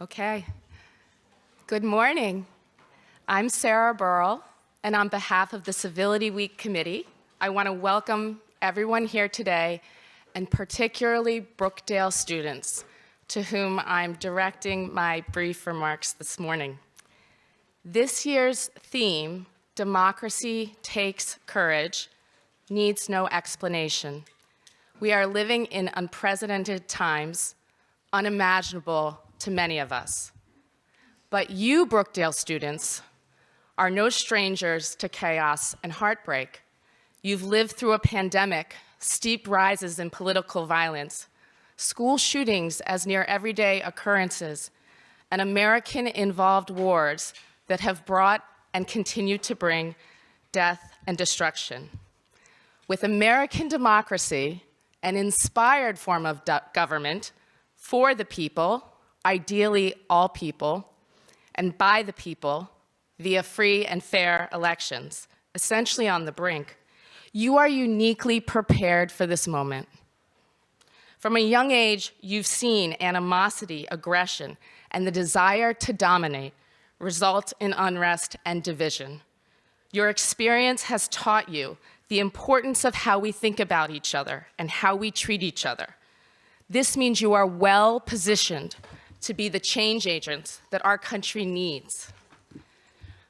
Okay. Good morning. I'm Sarah Burrell, and on behalf of the Civility Week Committee, I want to welcome everyone here today, and particularly Brookdale students, to whom I'm directing my brief remarks this morning. This year's theme, Democracy Takes Courage, needs no explanation. We are living in unprecedented times, unimaginable to many of us. But you, Brookdale students, are no strangers to chaos and heartbreak. You've lived through a pandemic, steep rises in political violence, school shootings as near everyday occurrences, and American-involved wars that have brought and continue to bring death and destruction. With American democracy, an inspired form of government for the people, ideally all people, and by the people via free and fair elections, essentially on the brink, you are uniquely prepared for this moment. From a young age, you've seen animosity, aggression, and the desire to dominate result in unrest and division. Your experience has taught you the importance of how we think about each other and how we treat each other. This means you are well positioned to be the change agents that our country needs.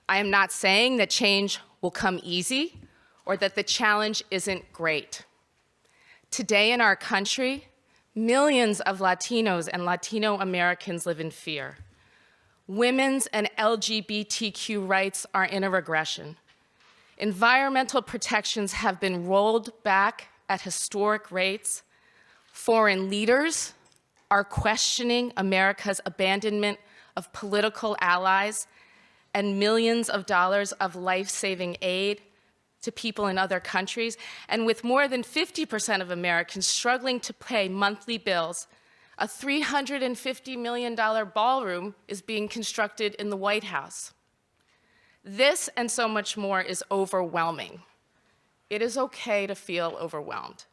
I am not saying that change will come easy or that the challenge isn't great. Today in our country, millions of Latinos and Latino Americans live in fear. Women's and LGBTQ rights are in a regression. Environmental protections have been rolled back at historic rates. Foreign leaders are questioning America's abandonment of political allies and millions of dollars of life-saving aid to people in other countries. And with more than 50% of Americans struggling to pay monthly bills, a $350 million ballroom is being constructed in the White House. This and so much more is overwhelming. It is okay to feel overwhelmed,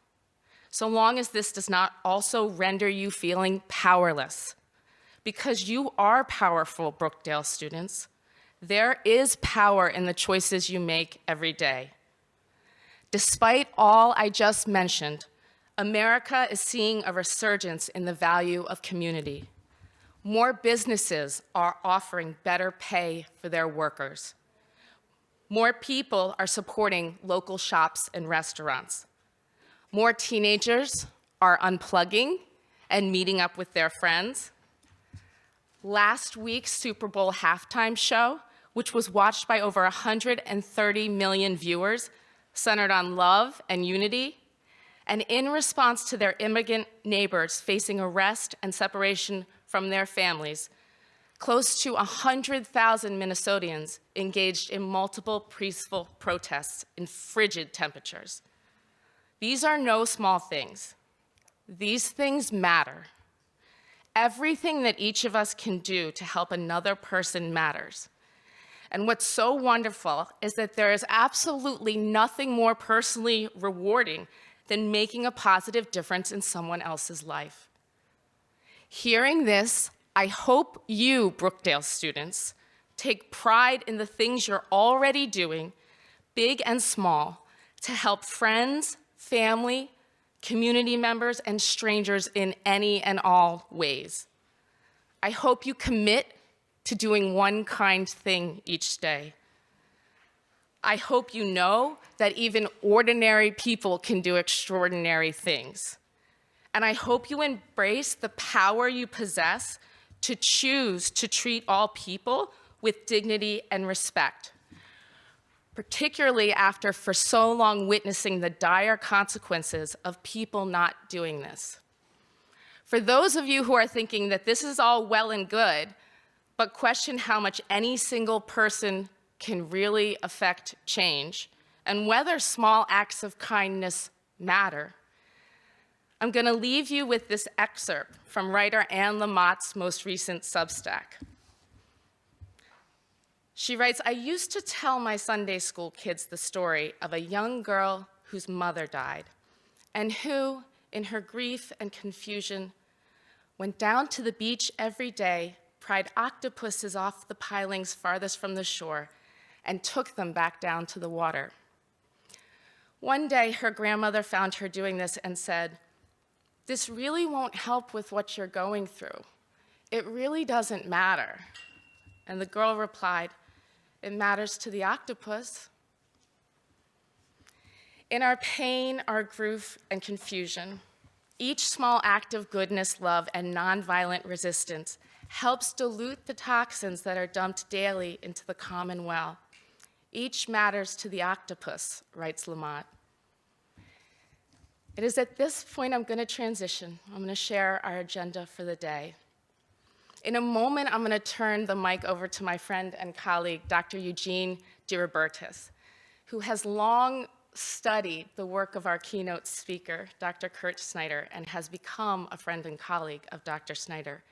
so long as this does not also render you feeling powerless. Because you are powerful, Brookdale students. There is power in the choices you make every day. Despite all I just mentioned, America is seeing a resurgence in the value of community. More businesses are offering better pay for their workers. More people are supporting local shops and restaurants. More teenagers are unplugging and meeting up with their friends. Last week's Super Bowl halftime show, which was watched by over 130 million viewers, centered on love and unity, and in response to their immigrant neighbors facing arrest and separation from their families, close to 100,000 Minnesotans engaged in multiple peaceful protests in frigid temperatures. These are no small things. These things matter. Everything that each of us can do to help another person matters. And what's so wonderful is that there is absolutely nothing more personally rewarding than making a positive difference in someone else's life. Hearing this, I hope you, Brookdale students, take pride in the things you're already doing, big and small, to help friends, family, community members, and strangers in any and all ways. I hope you commit to doing one kind thing each day. I hope you know that even ordinary people can do extraordinary things. And I hope you embrace the power you possess to choose to treat all people with dignity and respect, particularly after for so long witnessing the dire consequences of people not doing this. For those of you who are thinking that this is all well and good, but question how much any single person can really affect change, and whether small acts of kindness matter, I'm going to leave you with this excerpt from writer Anne Lamott's most recent Substack. She writes, "I used to tell my Sunday school kids the story of a young girl whose mother died, and who, in her grief and confusion, went down to the beach every day pried octopuses off the pilings farthest from the shore and took them back down to the water. One day, her grandmother found her doing this and said, "This really won't help with what you're going through. It really doesn't matter." And the girl replied, "It matters to the octopus." In our pain, our grief, and confusion, each small act of goodness, love, and nonviolent resistance helps dilute the toxins that are dumped daily into the common well. Each matters to the octopus, writes Lamont. It is at this point I'm going to transition. I'm going to share our agenda for the day. In a moment, I'm going to turn the mic over to my friend and colleague, Dr. Eugene DeRobertis, who has long studied the work of our keynote speaker, Dr. Kurt Snyder, and has become a friend and colleague of Dr. Snyder.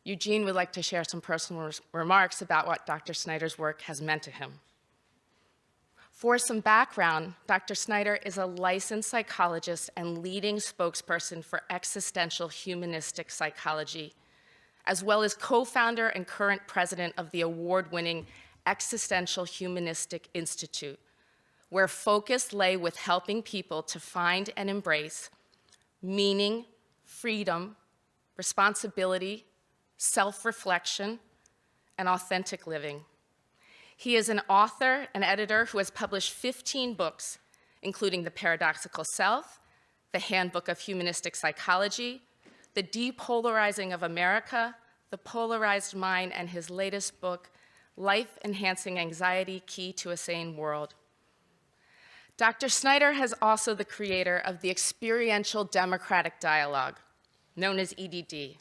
Eugene would like to share some personal remarks about what Dr. Snyder's work has meant to him. For some background, Dr. Snyder is a licensed psychologist and leading spokesperson for existential humanistic psychology, as well as co-founder and current president of the award-winning Existential Humanistic Institute, where focus lay with helping people to find and embrace meaning, freedom, responsibility, self-reflection, and authentic living. He is an author and editor who has published 15 books, including The Paradoxical Self, The Handbook of Humanistic Psychology, The Depolarizing of America, The Polarized Mind, and his latest book, Life-Enhancing Anxiety, Key to a Sane World. Dr. Snyder is also the creator of the Experiential Democratic Dialogue, known as EDD.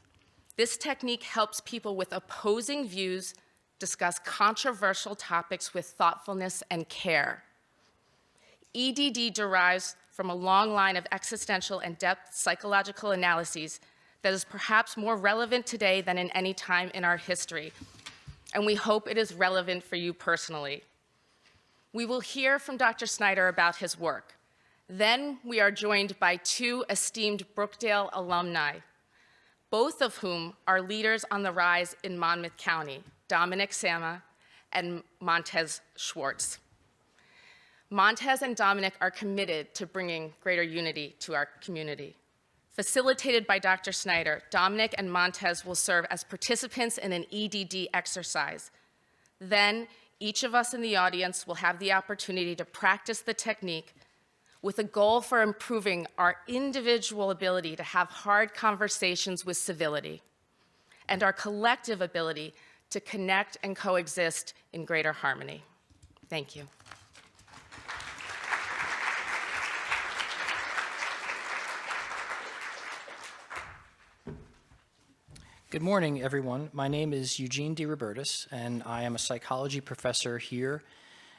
This technique helps people with opposing views discuss controversial topics with thoughtfulness and care. EDD derives from a long line of existential and depth psychological analyses that is perhaps more relevant today than in any time in our history, and we hope it is relevant for you personally. We will hear from Dr. Snyder about his work. Then we are joined by two esteemed Brookdale alumni, both of whom are leaders on the rise in Monmouth County, Dominic Sama and Montez Schwartz. Montez and Dominic are committed to bringing greater unity to our community. Facilitated by Dr. Snyder, Dominic and Montez will serve as participants in an EDD exercise. Then, each of us in the audience will have the opportunity to practice the technique with a goal for improving our individual ability to have hard conversations with civility and our collective ability to connect and coexist in greater harmony. Thank you. Good morning, everyone. My name is Eugene DeRobertis, and I am a psychology professor here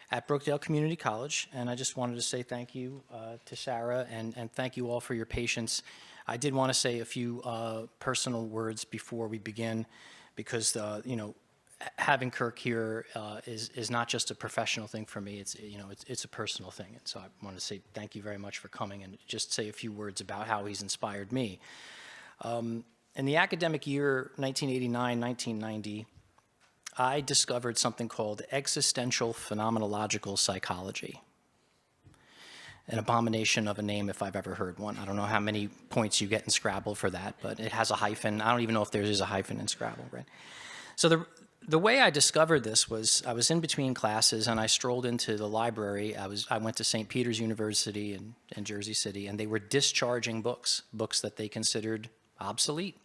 at Brookdale Community College. And I just wanted to say thank you to Sarah, and thank you all for your patience. I did want to say a few personal words before we begin, because having Kirk here is not just a professional thing for me. It's a personal thing. And so I want to say thank you very much for coming, and just say a few words about how he's inspired me. In the academic year 1989-1990, I discovered something called existential phenomenological psychology. An abomination of a name if I've ever heard one. I don't know how many points you get in Scrabble for that, but it has a hyphen. I don't even know if there is a hyphen in Scrabble, right? So the way I discovered this was I was in between classes and I strolled into the library. I went to St. Peter's University in Jersey City, and they were discharging books that they considered obsolete.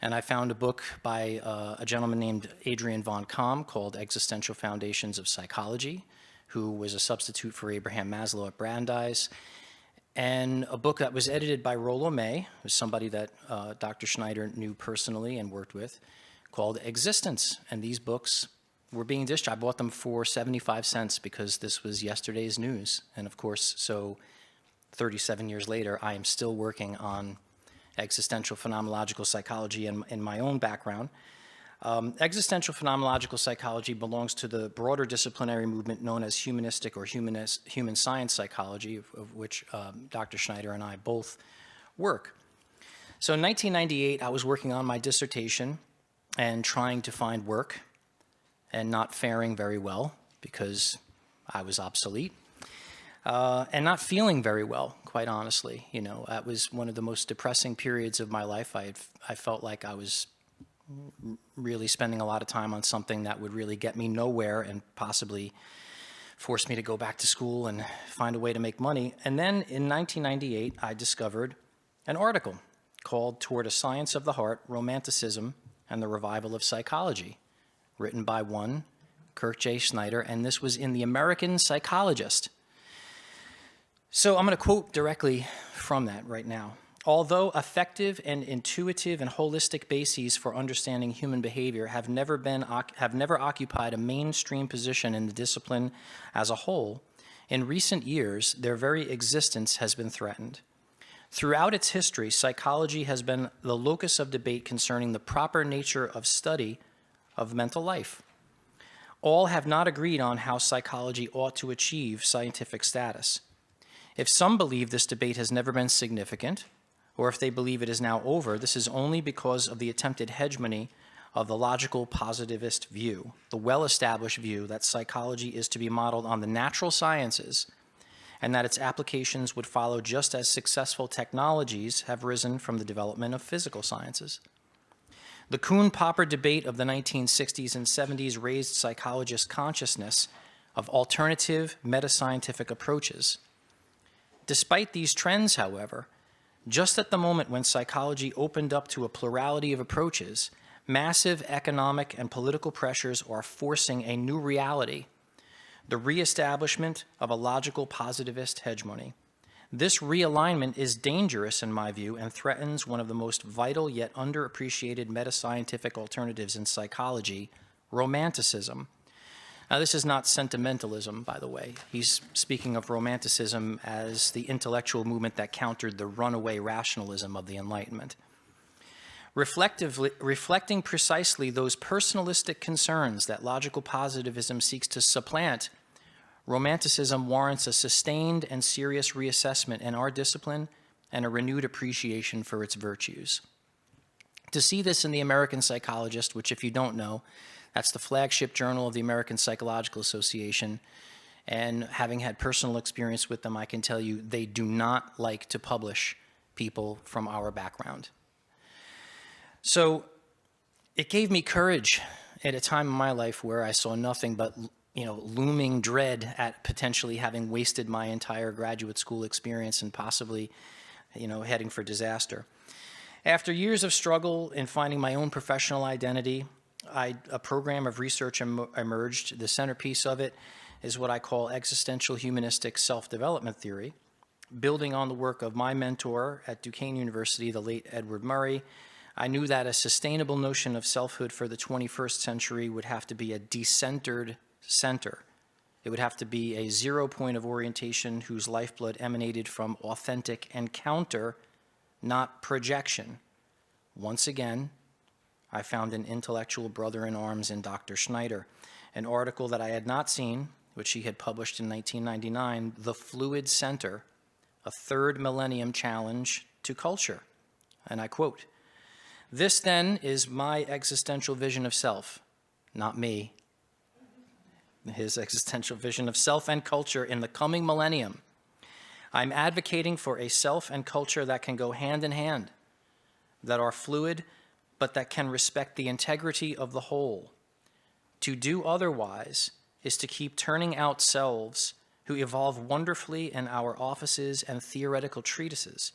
And I found a book by a gentleman named Adrian von Kamm called Existential Foundations of Psychology, who was a substitute for Abraham Maslow at Brandeis, and a book that was edited by Rollo May, who's somebody that Dr. Snyder knew personally and worked with, called Existence. And these books were being discharged. I bought them for 75 cents because this was yesterday's news. And of course, so 37 years later, I am still working on existential phenomenological psychology in my own background. Existential phenomenological psychology belongs to the broader disciplinary movement known as humanistic or human science psychology, of which Dr. Snyder and I both work. So in 1998, I was working on my dissertation, and trying to find work and not faring very well because I was obsolete. And not feeling very well, quite honestly. You know, that was one of the most depressing periods of my life. I felt like I was really spending a lot of time on something that would really get me nowhere and possibly force me to go back to school and find a way to make money. And then in 1998, I discovered an article called Toward a Science of the Heart, Romanticism and the Revival of Psychology, written by one, Kirk J. Snyder, and this was in the American Psychologist. So I'm going to quote directly from that right now. Although effective and intuitive and holistic bases for understanding human behavior have never occupied a mainstream position in the discipline as a whole, in recent years, their very existence has been threatened. Throughout its history, psychology has been the locus of debate concerning the proper nature of study of mental life. All have not agreed on how psychology ought to achieve scientific status. If some believe this debate has never been significant, or if they believe it is now over, this is only because of the attempted hegemony of the logical positivist view, the well-established view that psychology is to be modeled on the natural sciences and that its applications would follow just as successful technologies have risen from the development of physical sciences. The Kuhn-Popper debate of the 1960s and 70s raised psychologists' consciousness of alternative meta-scientific approaches. Despite these trends, however, just at the moment when psychology opened up to a plurality of approaches, massive economic and political pressures are forcing a new reality, the reestablishment of a logical positivist hegemony. This realignment is dangerous in my view and threatens one of the most vital yet underappreciated meta-scientific alternatives in psychology, romanticism. Now, this is not sentimentalism, by the way. He's speaking of romanticism as the intellectual movement that countered the runaway rationalism of the Enlightenment. Reflecting precisely those personalistic concerns that logical positivism seeks to supplant, romanticism warrants a sustained and serious reassessment in our discipline and a renewed appreciation for its virtues. To see this in the American Psychologist, which if you don't know, that's the flagship journal of the American Psychological Association, and having had personal experience with them, I can tell you they do not like to publish people from our background. So it gave me courage at a time in my life where I saw nothing but, looming dread at potentially having wasted my entire graduate school experience and possibly, heading for disaster. After years of struggle in finding my own professional identity, a program of research emerged. The centerpiece of it is what I call existential humanistic self-development theory, building on the work of my mentor at Duquesne University, the late Edward Murray. I knew that a sustainable notion of selfhood for the 21st century would have to be a decentered center. It would have to be a zero point of orientation whose lifeblood emanated from authentic encounter, not projection. Once again, I found an intellectual brother in arms in Dr. Snyder, an article that I had not seen, which he had published in 1999, The Fluid Center, a Third Millennium Challenge to Culture. And I quote, "This then is my existential vision of self," not me, his existential vision of self and culture in the coming millennium. "I'm advocating for a self and culture that can go hand in hand, that are fluid, but that can respect the integrity of the whole. To do otherwise is to keep turning out selves who evolve wonderfully in our offices and theoretical treatises,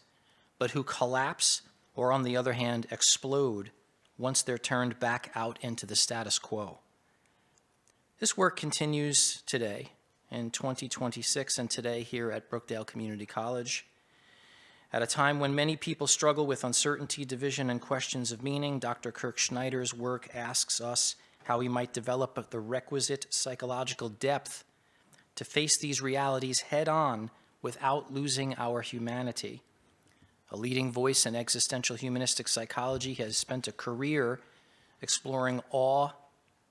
but who collapse or, on the other hand, explode once they're turned back out into the status quo." This work continues today in 2026 and today here at Brookdale Community College. At a time when many people struggle with uncertainty, division, and questions of meaning, Dr. Kirk Snyder's work asks us how we might develop the requisite psychological depth to face these realities head-on without losing our humanity. A leading voice in existential humanistic psychology, he has spent a career exploring awe,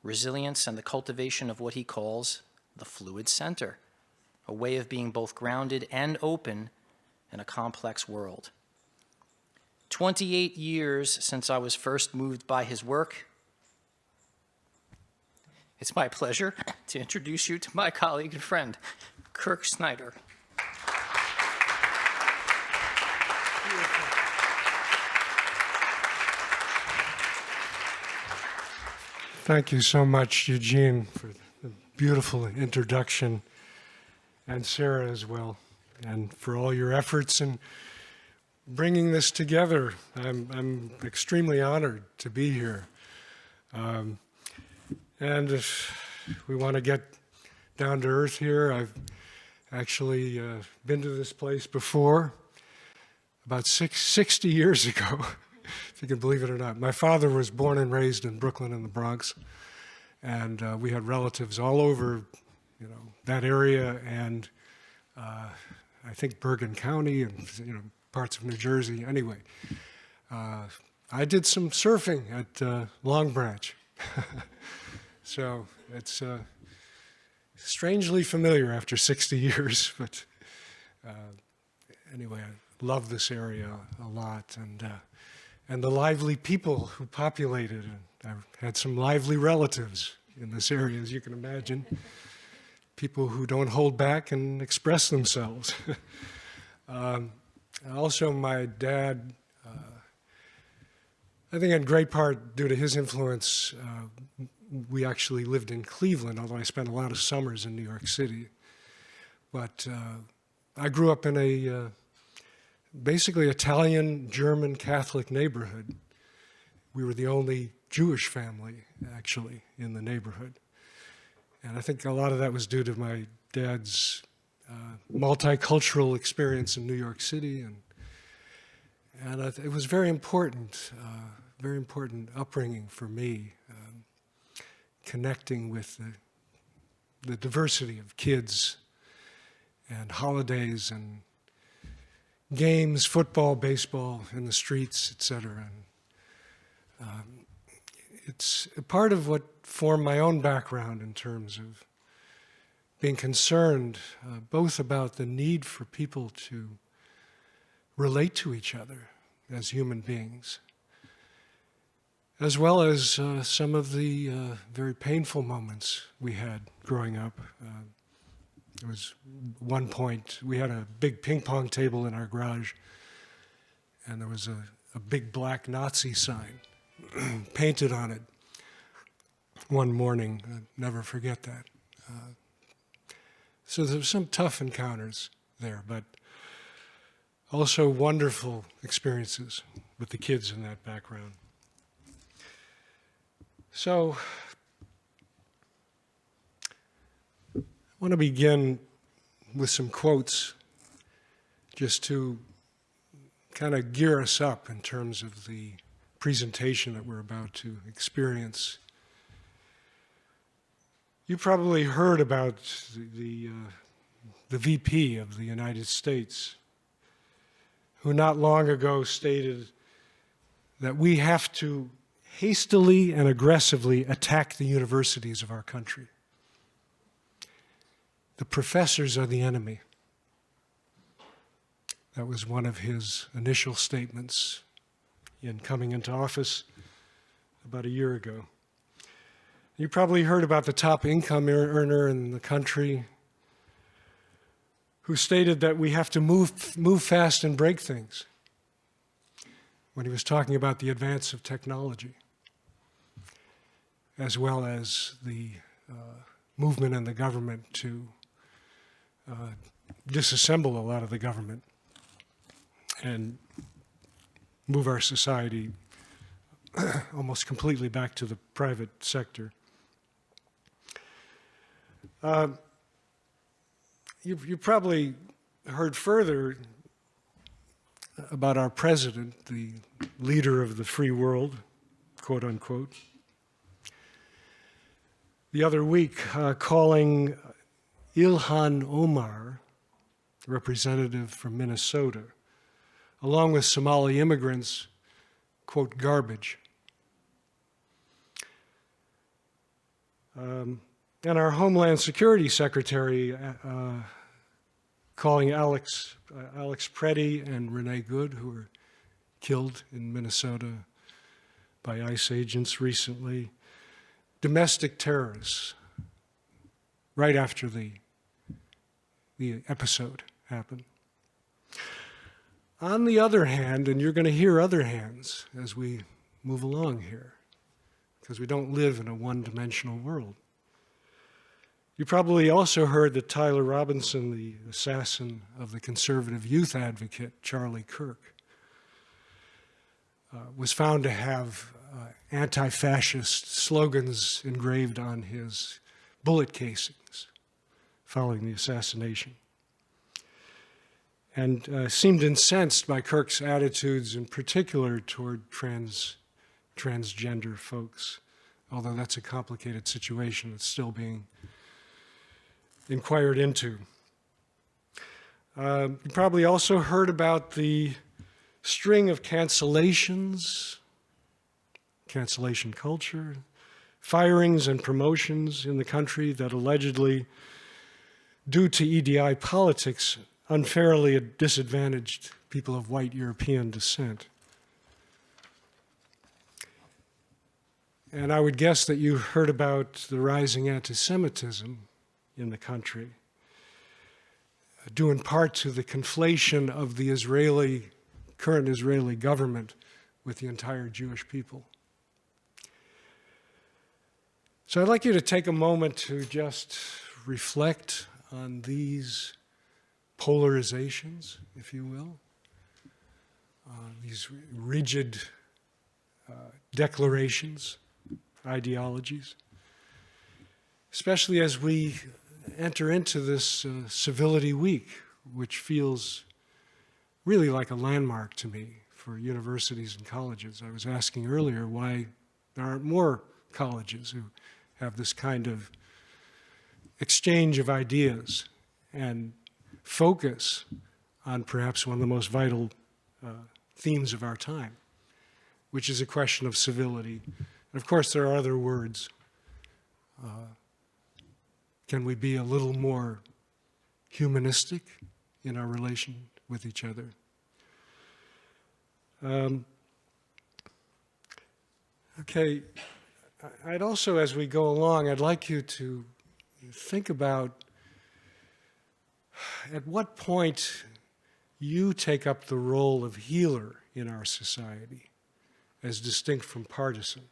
resilience, and the cultivation of what he calls the fluid center, a way of being both grounded and open in a complex world. 28 years since I was first moved by his work, It's my pleasure to introduce you to my colleague and friend, Kirk Snyder. Thank you so much, Eugene, for the beautiful introduction, and Sarah as well, and for all your efforts in bringing this together. I'm extremely honored to be here. And if we want to get down to earth here, I've actually been to this place before, about 60 years ago. If you can believe it or not. My father was born and raised in Brooklyn in the Bronx, and we had relatives all over, that area, and I think Bergen County and parts of New Jersey. Anyway, I did some surfing at Long Branch, so it's strangely familiar after 60 years. But anyway, I love this area a lot, and the lively people who populate it. And I've had some lively relatives in this area, as you can imagine. People who don't hold back and express themselves. Also, my dad, I think in great part due to his influence, we actually lived in Cleveland, although I spent a lot of summers in New York City. But I grew up in a basically Italian, German, Catholic neighborhood. We were the only Jewish family, actually, in the neighborhood. And I think a lot of that was due to my dad's multicultural experience in New York City. And it was very important upbringing for me, connecting with the diversity of kids and holidays and games, football, baseball in the streets, etc. It's a part of what formed my own background in terms of being concerned both about the need for people to relate to each other as human beings, as well as some of the very painful moments we had growing up. There was one point, we had a big ping pong table in our garage, and there was a big black Nazi sign painted on it one morning. I'll never forget that. So there were some tough encounters there, but also wonderful experiences with the kids in that background. So I want to begin with some quotes just to kind of gear us up in terms of the presentation that we're about to experience. You probably heard about the VP of the United States, who not long ago stated that we have to hastily and aggressively attack the universities of our country. The professors are the enemy. That was one of his initial statements in coming into office about a year ago. You probably heard about the top income earner in the country who stated that we have to move fast and break things when he was talking about the advance of technology, as well as the movement in the government to disassemble a lot of the government and move our society almost completely back to the private sector. You probably heard further about our president, the leader of the free world, quote unquote, the other week calling Ilhan Omar, representative from Minnesota, along with Somali immigrants, quote, garbage. And our Homeland Security Secretary calling Alex Preddy and Renee Good, who were killed in Minnesota by ICE agents recently, domestic terrorists right after the episode happened. On the other hand, and you're going to hear other hands as we move along here, because we don't live in a one-dimensional world. You probably also heard that Tyler Robinson, the assassin of the conservative youth advocate Charlie Kirk, was found to have anti-fascist slogans engraved on his bullet casings following the assassination, and seemed incensed by Kirk's attitudes, in particular toward transgender folks, although that's a complicated situation that's still being inquired into. You probably also heard about the string of cancellations, cancellation culture, firings and promotions in the country that allegedly, due to EDI politics, unfairly disadvantaged people of white European descent. And I would guess that you heard about the rising anti-Semitism in the country, due in part to the conflation of the current Israeli government with the entire Jewish people. So I'd like you to take a moment to just reflect on these polarizations, if you will, these rigid declarations, ideologies, especially as we enter into this Civility Week, which feels really like a landmark to me for universities and colleges. I was asking earlier why there aren't more colleges who have this kind of exchange of ideas and focus on perhaps one of the most vital themes of our time, which is a question of civility. And of course, there are other words. Can we be a little more humanistic in our relation with each other? Okay, I'd also, as we go along, I'd like you to think about at what point you take up the role of healer in our society, as distinct from partisan.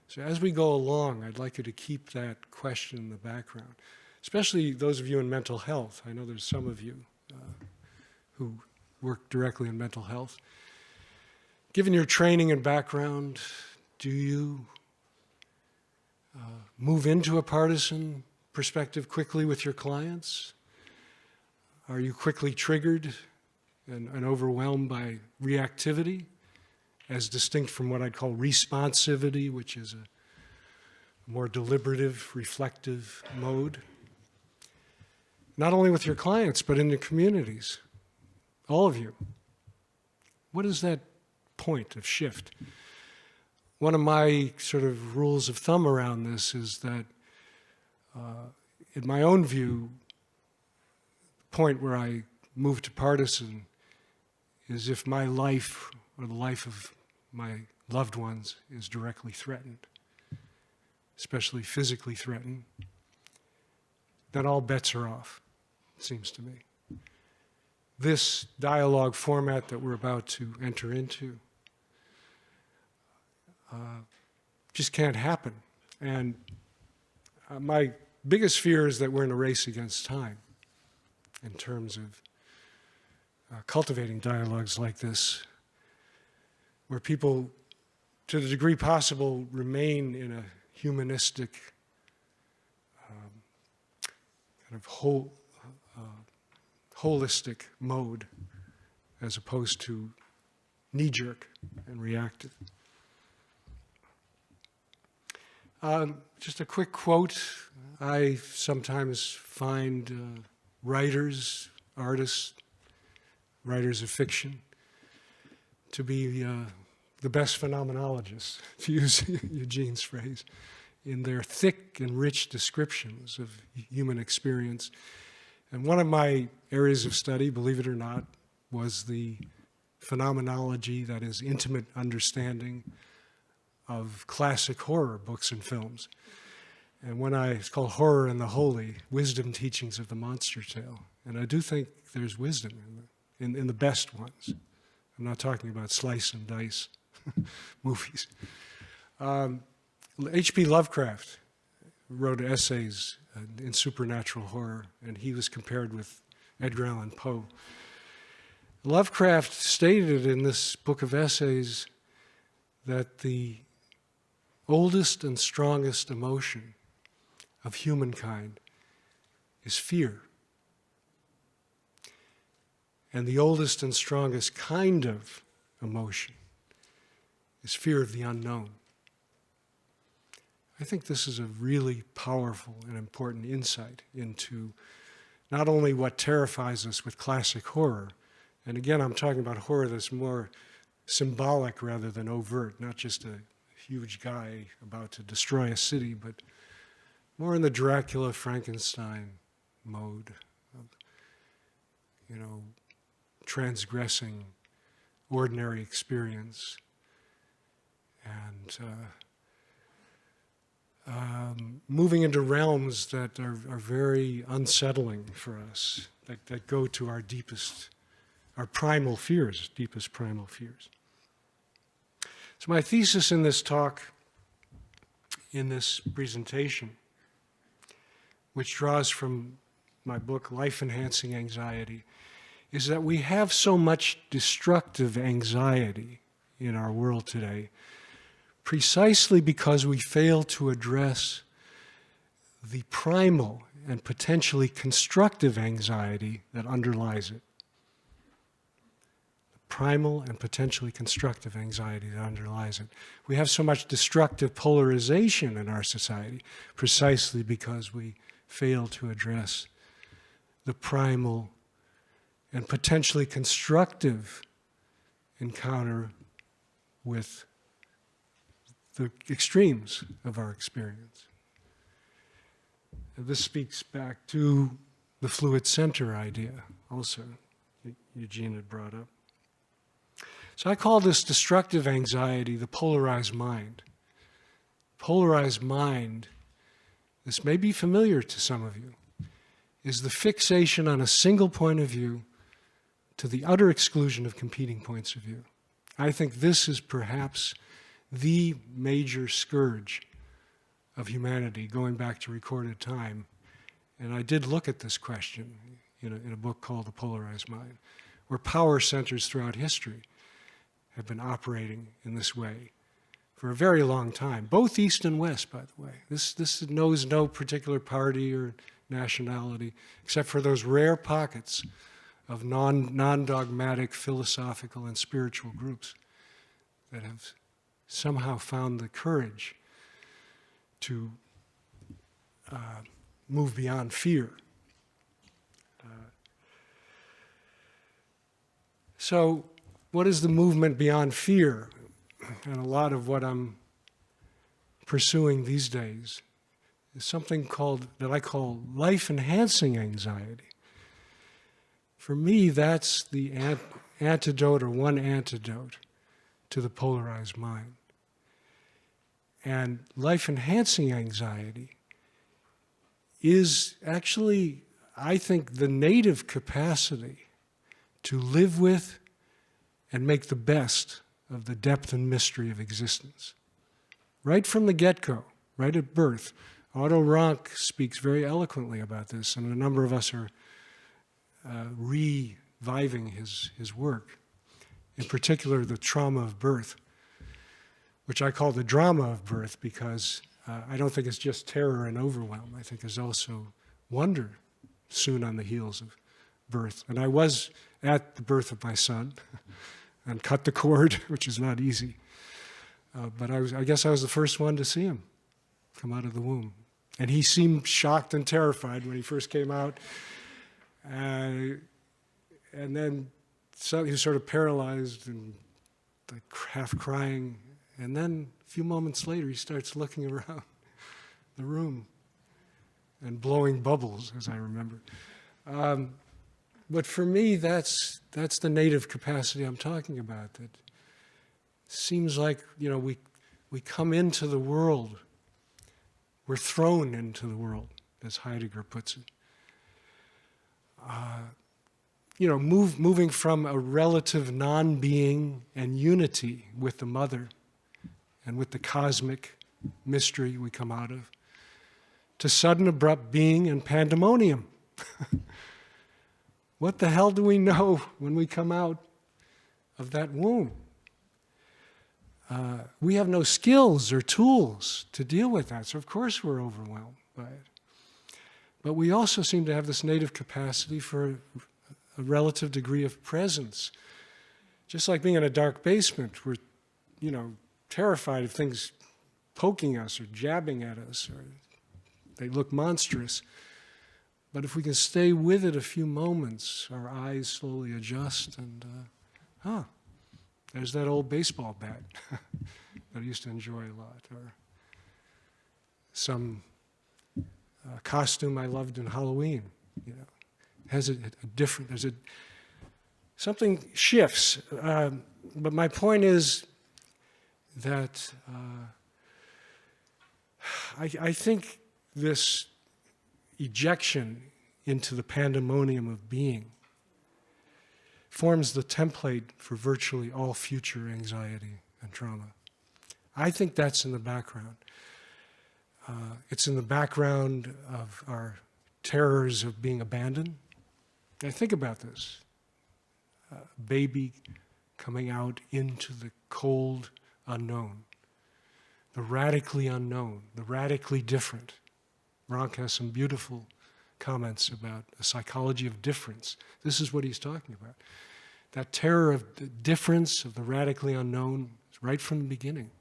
So as we go along, I'd like you to keep that question in the background, especially those of you in mental health. I know there's some of you who work directly in mental health. Given your training and background, do you move into a partisan perspective quickly with your clients? Are you quickly triggered and overwhelmed by reactivity, as distinct from what I'd call responsivity, which is a more deliberative, reflective mode? Not only with your clients, but in the communities, all of you. What is that point of shift? One of my sort of rules of thumb around this is that, in my own view, the point where I move to partisan is if my life or the life of my loved ones is directly threatened, especially physically threatened, then all bets are off, it seems to me. This dialogue format that we're about to enter into just can't happen. And my biggest fear is that we're in a race against time in terms of cultivating dialogues like this, where people, to the degree possible, remain in a humanistic, kind of holistic mode, as opposed to knee-jerk and reactive. Just a quick quote. I sometimes find writers, artists, writers of fiction to be the best phenomenologists, to use Eugene's phrase, in their thick and rich descriptions of human experience. And one of my areas of study, believe it or not, was the phenomenology, that is, intimate understanding of classic horror books and films. And it's called Horror and the Holy, Wisdom Teachings of the Monster Tale. And I do think there's wisdom in the best ones. I'm not talking about slice and dice movies. H.P. Lovecraft wrote essays in supernatural horror, and he was compared with Edgar Allan Poe. Lovecraft stated in this book of essays that the oldest and strongest emotion of humankind is fear. And the oldest and strongest kind of emotion is fear of the unknown. I think this is a really powerful and important insight into not only what terrifies us with classic horror, and again, I'm talking about horror that's more symbolic rather than overt, not just a huge guy about to destroy a city, but more in the Dracula, Frankenstein mode of, transgressing ordinary experience and moving into realms that are very unsettling for us, that go to our deepest primal fears. So my thesis in this talk, in this presentation, which draws from my book, Life Enhancing Anxiety, is that we have so much destructive anxiety in our world today precisely because we fail to address the primal and potentially constructive anxiety that underlies it. The primal and potentially constructive anxiety that underlies it. We have so much destructive polarization in our society precisely because we fail to address the primal and potentially constructive encounter with the extremes of our experience. And this speaks back to the fluid center idea also Eugene had brought up. So I call this destructive anxiety the polarized mind. Polarized mind, this may be familiar to some of you, is the fixation on a single point of view to the utter exclusion of competing points of view. I think this is perhaps the major scourge of humanity going back to recorded time. And I did look at this question in a book called The Polarized Mind, where power centers throughout history have been operating in this way for a very long time, both East and West, by the way. This knows no particular party or nationality, except for those rare pockets of non-dogmatic philosophical and spiritual groups that have somehow found the courage to move beyond fear. So what is the movement beyond fear? And a lot of what I'm pursuing these days is something that I call life-enhancing anxiety. For me, that's the antidote or one antidote to the polarized mind. And life-enhancing anxiety is actually, I think, the native capacity to live with and make the best of the depth and mystery of existence. Right from the get-go, right at birth. Otto Rank speaks very eloquently about this, and a number of us are reviving his work. In particular, the trauma of birth, which I call the drama of birth because I don't think it's just terror and overwhelm. I think there's also wonder soon on the heels of birth. And I was at the birth of my son and cut the cord, which is not easy. But I guess I was the first one to see him come out of the womb. And he seemed shocked and terrified when he first came out. And then he was sort of paralyzed and like half crying. And then a few moments later, he starts looking around the room and blowing bubbles, as I remember. But for me, that's the native capacity I'm talking about. That seems like we we come into the world, we're thrown into the world, as Heidegger puts it. Moving from a relative non-being and unity with the mother and with the cosmic mystery we come out of, to sudden abrupt being and pandemonium. What the hell do we know when we come out of that womb? We have no skills or tools to deal with that, so of course we're overwhelmed by it. But we also seem to have this native capacity for a relative degree of presence. Just like being in a dark basement, we're, terrified of things poking us or jabbing at us, or they look monstrous. But if we can stay with it a few moments, our eyes slowly adjust and, there's that old baseball bat that I used to enjoy a lot, or some costume I loved in Halloween, has a different, something shifts. But my point is that I think this ejection into the pandemonium of being forms the template for virtually all future anxiety and trauma. I think that's in the background. It's in the background of our terrors of being abandoned. And think about this. Baby coming out into the cold unknown, the radically unknown, the radically different. Ronk has some beautiful comments about a psychology of difference. This is what he's talking about. That terror of the difference, of the radically unknown, is right from the beginning.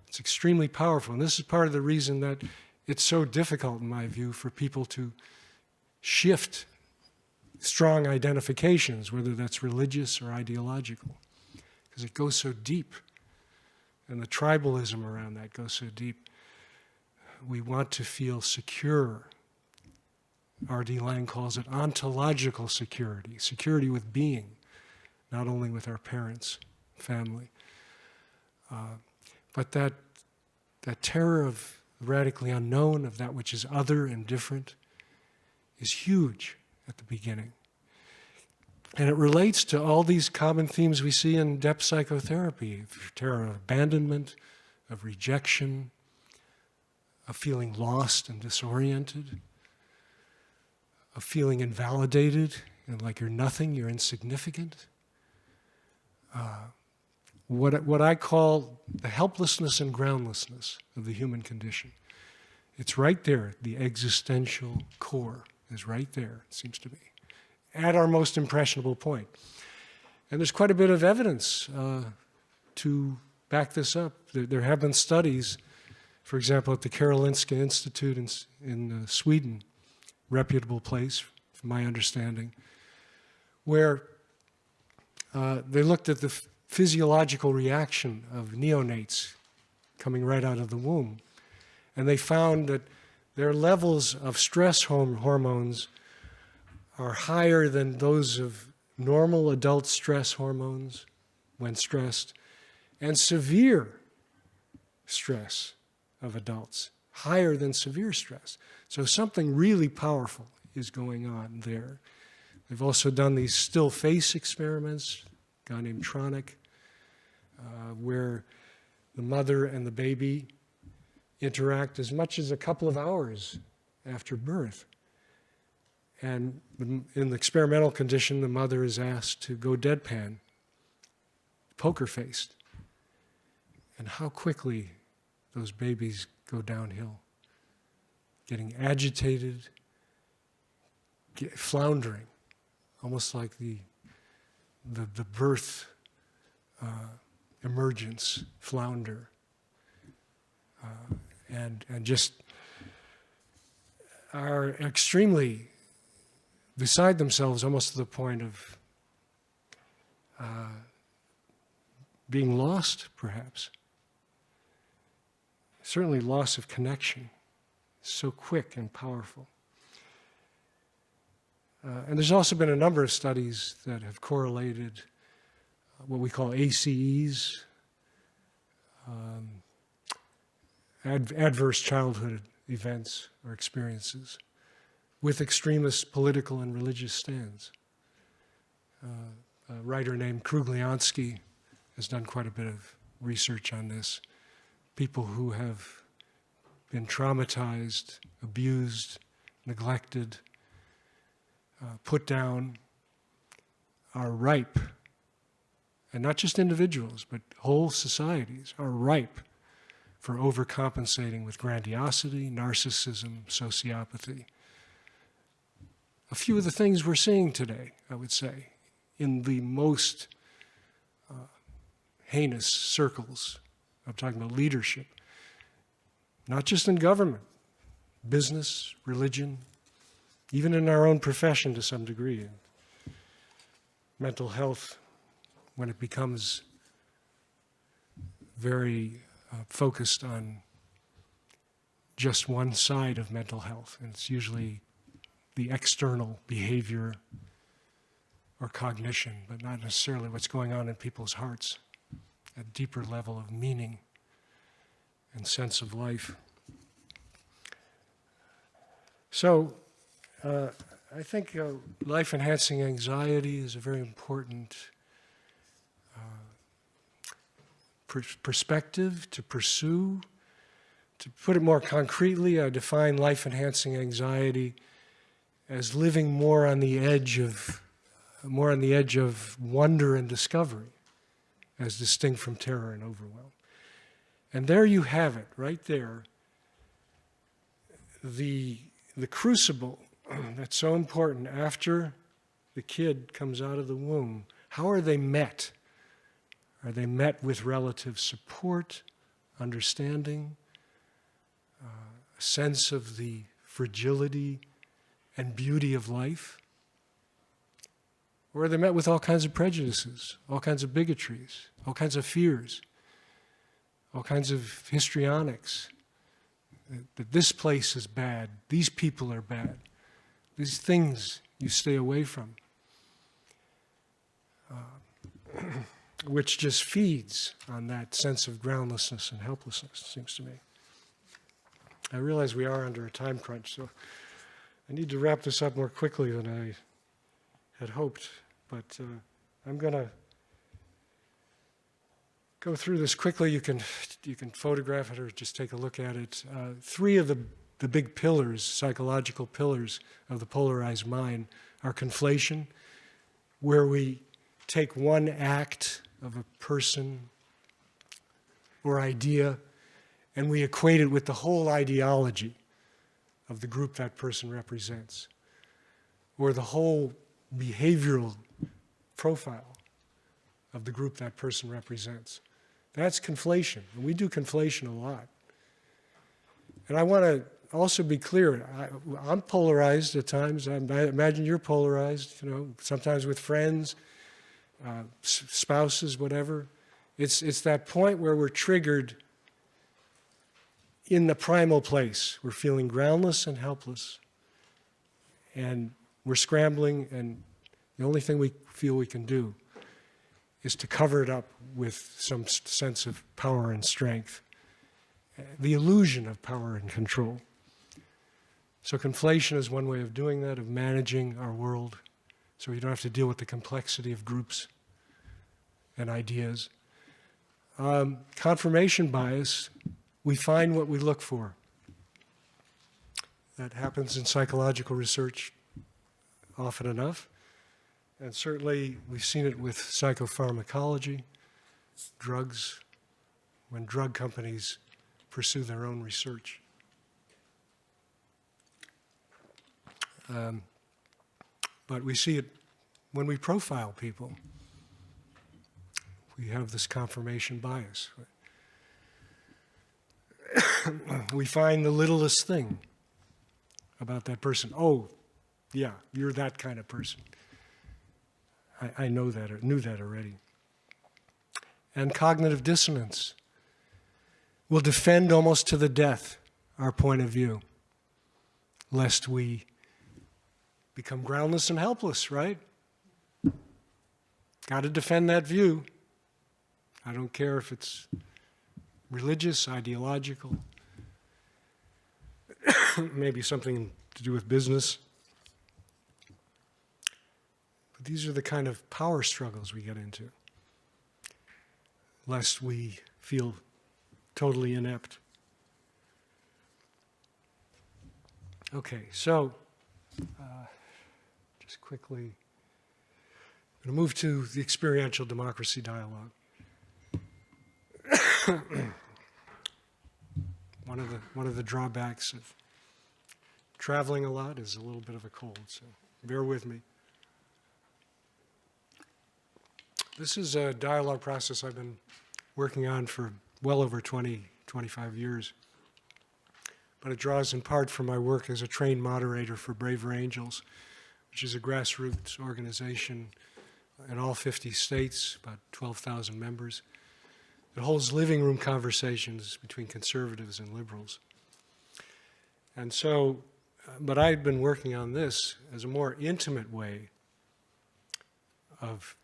It's extremely powerful, and this is part of the reason that it's so difficult, in my view, for people to shift strong identifications, whether that's religious or ideological, because it goes so deep, and the tribalism around that goes so deep. We want to feel secure. R.D. Laing calls it ontological security, security with being, not only with our parents, family. But that terror of the radically unknown, of that which is other and different, is huge at the beginning. And it relates to all these common themes we see in depth psychotherapy: terror of abandonment, of rejection, of feeling lost and disoriented, of feeling invalidated and like you're nothing, you're insignificant. What I call the helplessness and groundlessness of the human condition. It's right there. The existential core is right there, it seems to me, at our most impressionable point. And there's quite a bit of evidence to back this up. There have been studies, for example, at the Karolinska Institute in Sweden, reputable place, from my understanding, where they looked at the physiological reaction of neonates coming right out of the womb. And they found that their levels of stress hormones are higher than those of normal adult stress hormones when stressed, and severe stress of adults, higher than severe stress. So something really powerful is going on there. They've also done these still face experiments, a guy named Tronick, where the mother and the baby interact as much as a couple of hours after birth. And in the experimental condition, the mother is asked to go deadpan, poker-faced. And how quickly those babies go downhill, getting agitated, floundering, almost like the birth emergence, flounder, and just are extremely beside themselves, almost to the point of being lost, perhaps. Certainly loss of connection, so quick and powerful. And there's also been a number of studies that have correlated what we call ACEs, adverse childhood events or experiences with extremist political and religious stands. A writer named Krugliansky has done quite a bit of research on this. People who have been traumatized, abused, neglected, put down, are ripe, and not just individuals, but whole societies are ripe for overcompensating with grandiosity, narcissism, sociopathy. A few of the things we're seeing today, I would say, in the most heinous circles. I'm talking about leadership, not just in government, business, religion, even in our own profession to some degree. Mental health, when it becomes very focused on just one side of mental health, and it's usually the external behavior or cognition, but not necessarily what's going on in people's hearts, a deeper level of meaning and sense of life. So, I think life-enhancing anxiety is a very important perspective to pursue. To put it more concretely, I define life-enhancing anxiety as living more on the edge of wonder and discovery, as distinct from terror and overwhelm. And there you have it, right there. The crucible that's so important after the kid comes out of the womb. How are they met? Are they met with relative support, understanding, a sense of the fragility and beauty of life? Or are they met with all kinds of prejudices, all kinds of bigotries, all kinds of fears, all kinds of histrionics, that this place is bad, these people are bad, these things you stay away from, which just feeds on that sense of groundlessness and helplessness, it seems to me. I realize we are under a time crunch, so I need to wrap this up more quickly than I had hoped, but I'm going to go through this quickly. You can photograph it or just take a look at it. Three of the big pillars, psychological pillars of the polarized mind are conflation, where we take one act of a person or idea and we equate it with the whole ideology of the group that person represents, or the whole behavioral profile of the group that person represents. That's conflation, and we do conflation a lot. And I want to also be clear, I'm polarized at times. I imagine you're polarized, sometimes with friends, spouses, whatever. It's that point where we're triggered in the primal place. We're feeling groundless and helpless, and we're scrambling, and the only thing we feel we can do is to cover it up with some sense of power and strength, the illusion of power and control. So conflation is one way of doing that, of managing our world, so you don't have to deal with the complexity of groups and ideas. Confirmation bias, we find what we look for. That happens in psychological research often enough. And certainly we've seen it with psychopharmacology, drugs, when drug companies pursue their own research. But we see it when we profile people. We have this confirmation bias. We find the littlest thing about that person. Oh, yeah, you're that kind of person. I know that, or knew that already. And cognitive dissonance will defend almost to the death our point of view, lest we become groundless and helpless, right? Got to defend that view. I don't care if it's religious, ideological, maybe something to do with business. But these are the kind of power struggles we get into, lest we feel totally inept. Okay, so just quickly, I'm going to move to the experiential democracy dialogue. One of the drawbacks of traveling a lot is a little bit of a cold, so bear with me. This is a dialogue process I've been working on for well over 25 years. But it draws in part from my work as a trained moderator for Braver Angels, which is a grassroots organization in all 50 states, about 12,000 members. It holds living room conversations between conservatives and liberals. And so, but I've been working on this as a more intimate way of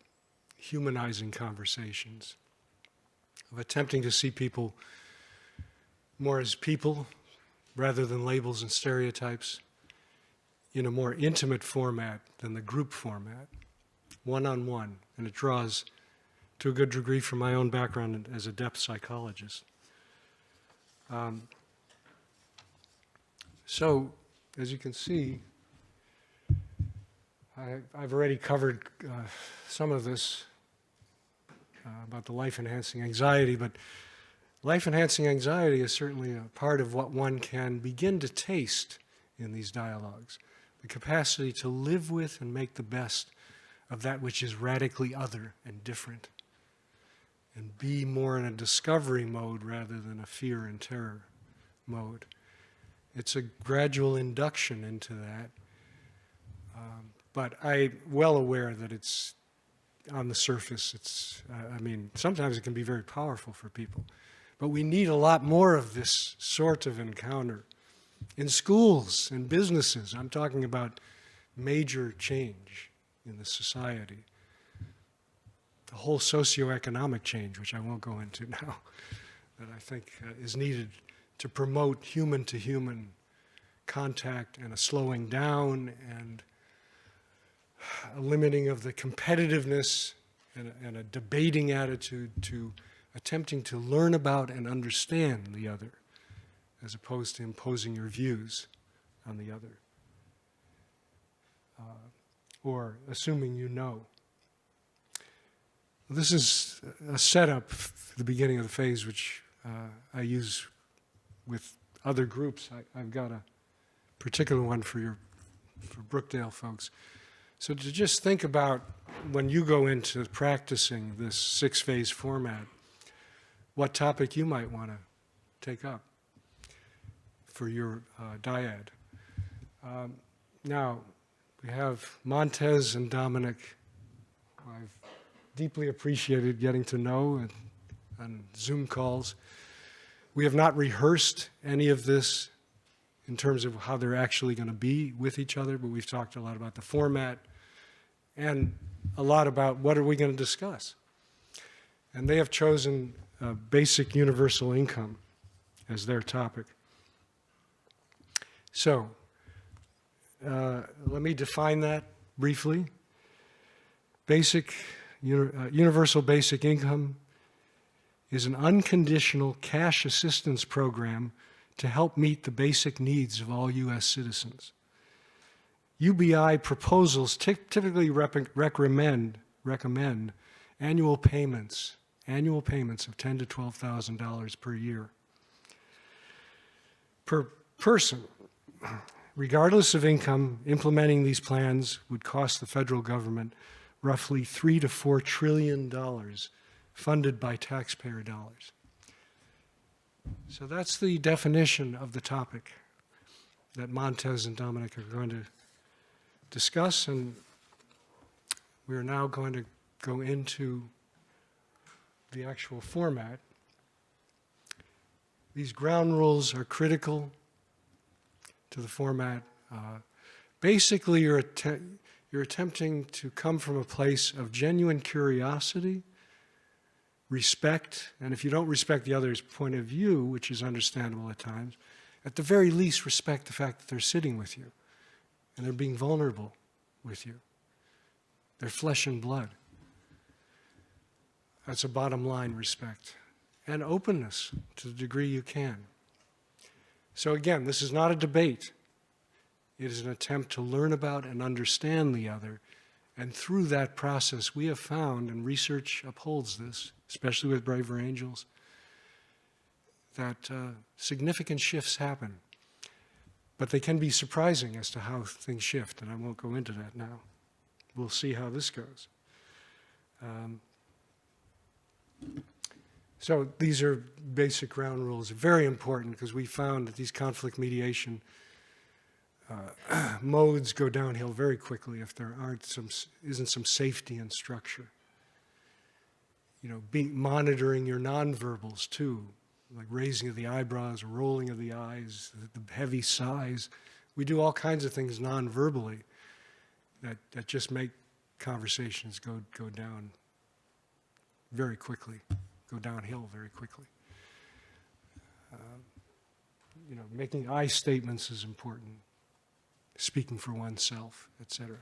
humanizing conversations, of attempting to see people more as people rather than labels and stereotypes, in a more intimate format than the group format, one-on-one, and it draws to a good degree from my own background as a depth psychologist. So, as you can see, I've already covered some of this about the life-enhancing anxiety, but life-enhancing anxiety is certainly a part of what one can begin to taste in these dialogues. The capacity to live with and make the best of that which is radically other and different, and be more in a discovery mode rather than a fear and terror mode. It's a gradual induction into that, but I'm well aware that it's on the surface. I mean, sometimes it can be very powerful for people. But we need a lot more of this sort of encounter in schools and businesses. I'm talking about major change in the society. The whole socioeconomic change, which I won't go into now, that I think is needed to promote human-to-human contact and a slowing down and a limiting of the competitiveness and a debating attitude to attempting to learn about and understand the other, as opposed to imposing your views on the other, or assuming you know. This is a setup for the beginning of the phase, which I use with other groups. I've got a particular one for Brookdale folks. So to just think about when you go into practicing this 6-phase format, what topic you might want to take up for your dyad. Now, we have Montez and Dominic, who I've deeply appreciated getting to know on Zoom calls. We have not rehearsed any of this in terms of how they're actually going to be with each other, but we've talked a lot about the format and a lot about what are we going to discuss. And they have chosen basic universal income as their topic. So, let me define that briefly. Universal basic income is an unconditional cash assistance program to help meet the basic needs of all U.S. citizens. UBI proposals typically recommend annual payments of $10,000 to $12,000 per year per person. Regardless of income, implementing these plans would cost the federal government roughly $3 to $4 trillion funded by taxpayer dollars. So that's the definition of the topic that Montez and Dominic are going to discuss, and we're now going to go into the actual format. These ground rules are critical to the format. Basically, you're attempting to come from a place of genuine curiosity, respect, and if you don't respect the other's point of view, which is understandable at times, at the very least, respect the fact that they're sitting with you and they're being vulnerable with you. They're flesh and blood. That's a bottom line respect. And openness to the degree you can. So again, this is not a debate. It is an attempt to learn about and understand the other. And through that process, we have found, and research upholds this, especially with Braver Angels, that significant shifts happen. But they can be surprising as to how things shift, and I won't go into that now. We'll see how this goes. So these are basic ground rules, very important because we found that these conflict mediation modes go downhill very quickly if there isn't some safety and structure. You know, monitoring your nonverbals too, like raising of the eyebrows, rolling of the eyes, the heavy sighs. We do all kinds of things non-verbally that just make conversations go down very quickly, go downhill very quickly. You know, making I statements is important, speaking for oneself, etc.